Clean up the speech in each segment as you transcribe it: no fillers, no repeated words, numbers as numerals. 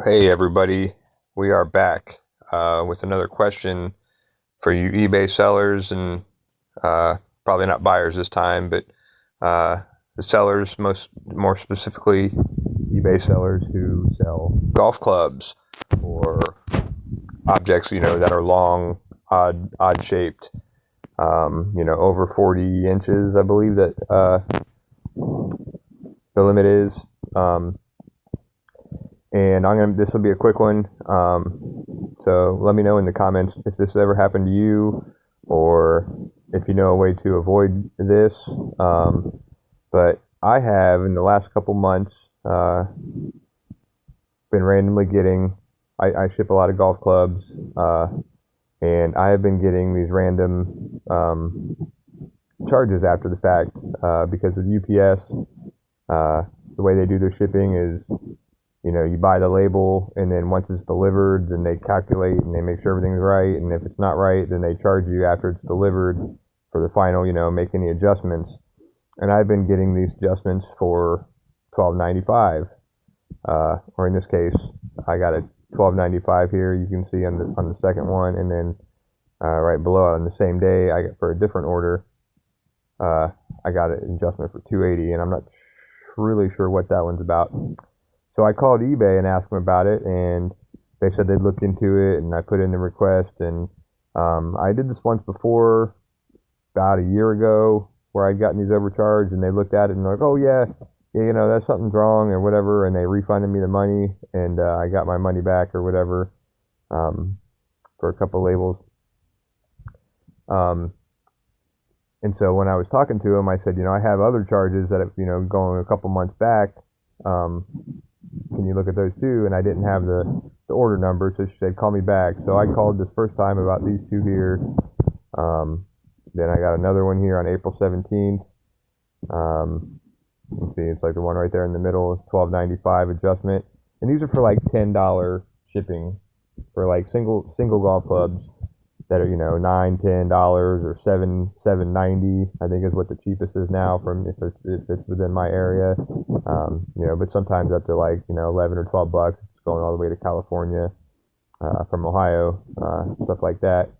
Hey everybody, we are back with another question for you eBay sellers and probably not buyers this time, but the sellers, more specifically eBay sellers who sell golf clubs or objects, that are long, odd shaped, over 40 inches, I believe that the limit is. And this will be a quick one. So let me know in the comments if this has ever happened to you, or if you know a way to avoid this. But I have, in the last couple months, been randomly getting, I ship a lot of golf clubs, and I have been getting these random charges after the fact, because with UPS, the way they do their shipping is, you buy the label, and then once it's delivered, then they calculate and they make sure everything's right. And if it's not right, then they charge you after it's delivered for the final, make any adjustments. And I've been getting these adjustments for $12.95, or in this case, I got a $12.95 here. You can see on the second one, and then right below on the same day, I got for a different order, I got an adjustment for $2.80, and I'm not really sure what that one's about. So I called eBay and asked them about it, and they said they'd look into it, and I put in the request. And I did this once before, about a year ago, where I'd gotten these overcharged, and they looked at it and they're like, oh yeah, that's something's wrong or whatever, and they refunded me the money, and I got my money back or whatever, for a couple labels. And so when I was talking to them, I said, I have other charges that have, going a couple months back. Can you look at those too? And I didn't have the order number, so she said, call me back. So I called this first time about these two here. Then I got another one here on April 17th. You can see it's like the one right there in the middle, $12.95 adjustment. And these are for like $10 shipping for like single golf clubs that are, $9, $10 or $7.90, I think is what the cheapest is now from if it's within my area. But sometimes up to like, 11 or 12 bucks. It's going all the way to California, from Ohio, stuff like that.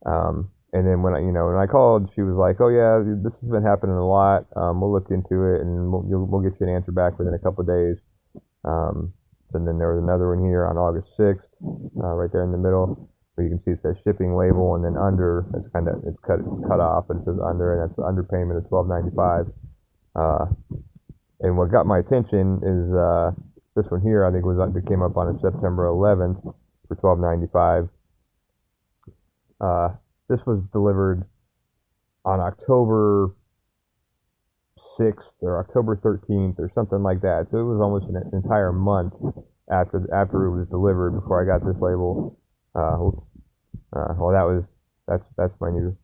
And then when I called, she was like, oh yeah, this has been happening a lot. We'll look into it, and we'll get you an answer back within a couple of days. And then there was another one here on August 6th, right there in the middle, where you can see it says shipping label, and then under, it's cut off, and it says under, and that's the underpayment of $12.95. And what got my attention is this one here. I think it came up on September 11th for $12.95. This was delivered on October 6th or October 13th or something like that. So it was almost an entire month after it was delivered before I got this label. Well, that's my new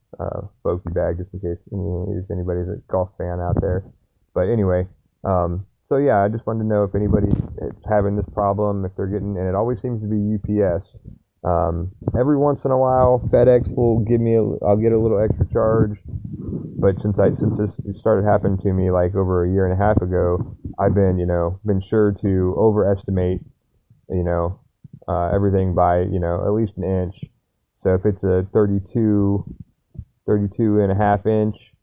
Bogey bag, just in case if anybody's a golf fan out there. But anyway, so yeah, I just wanted to know if anybody is having this problem, if they're getting, and it always seems to be UPS. Every once in a while, FedEx will I'll get a little extra charge. But since this started happening to me like over a year and a half ago, I've been sure to overestimate, everything by, at least an inch. So if it's a 32 and a half inch,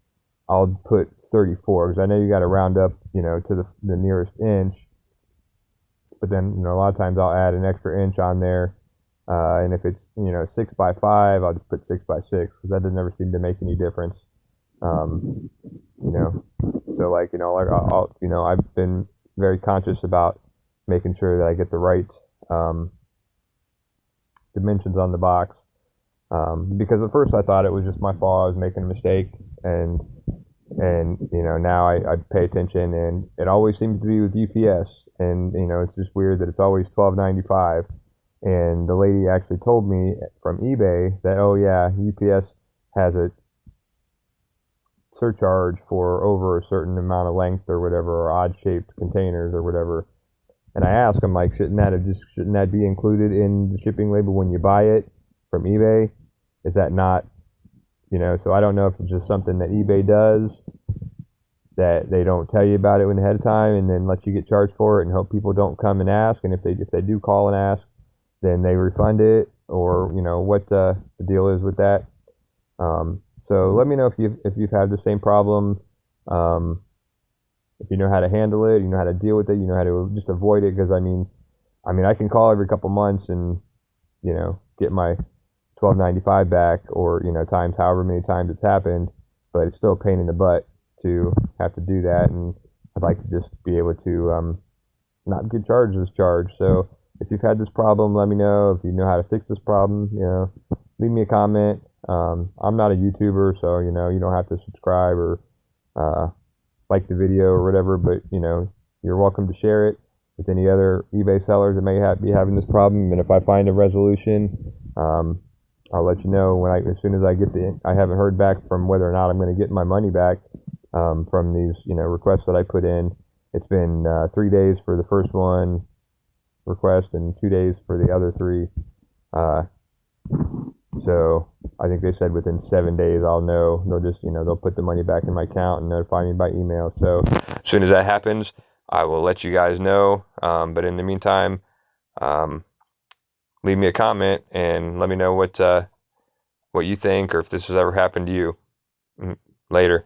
I'll put 34, because I know you got to round up, to the nearest inch. But then, a lot of times I'll add an extra inch on there. And if it's, 6 by 5, I'll just put 6 by 6, because that doesn't ever seem to make any difference. So like, I've been very conscious about making sure that I get the right, dimensions on the box. Because at first I thought it was just my fault. I was making a mistake, and now I pay attention, and it always seems to be with UPS, and it's just weird that it's always $12.95. And the lady actually told me from eBay that, oh yeah, UPS has a surcharge for over a certain amount of length or whatever, or odd shaped containers or whatever. And I asked him, like, shouldn't that be included in the shipping label when you buy it from eBay? Is that not, so I don't know if it's just something that eBay does that they don't tell you about it ahead of time and then let you get charged for it, and hope people don't come and ask. And if they do call and ask, then they refund it, or what the deal is with that. So let me know if you've had the same problem. If you know how to handle it, you know how to deal with it, you know how to just avoid it. Because I mean, I can call every couple months and get my $12.95 back, or times however many times it's happened, but it's still a pain in the butt to have to do that. And I'd like to just be able to not get charged this charge. So if you've had this problem, let me know. If you know how to fix this problem, leave me a comment. I'm not a YouTuber, so you don't have to subscribe or like the video or whatever, but you're welcome to share it with any other eBay sellers that may be having this problem. And if I find a resolution, I'll let you know as soon as I haven't heard back from whether or not I'm going to get my money back from these requests that I put in. It's been 3 days for the first one request and 2 days for the other 3. So I think they said within 7 days I'll know. They'll just they'll put the money back in my account and notify me by email. So as soon as that happens, I will let you guys know. But in the meantime, leave me a comment and let me know what you think, or if this has ever happened to you. Later.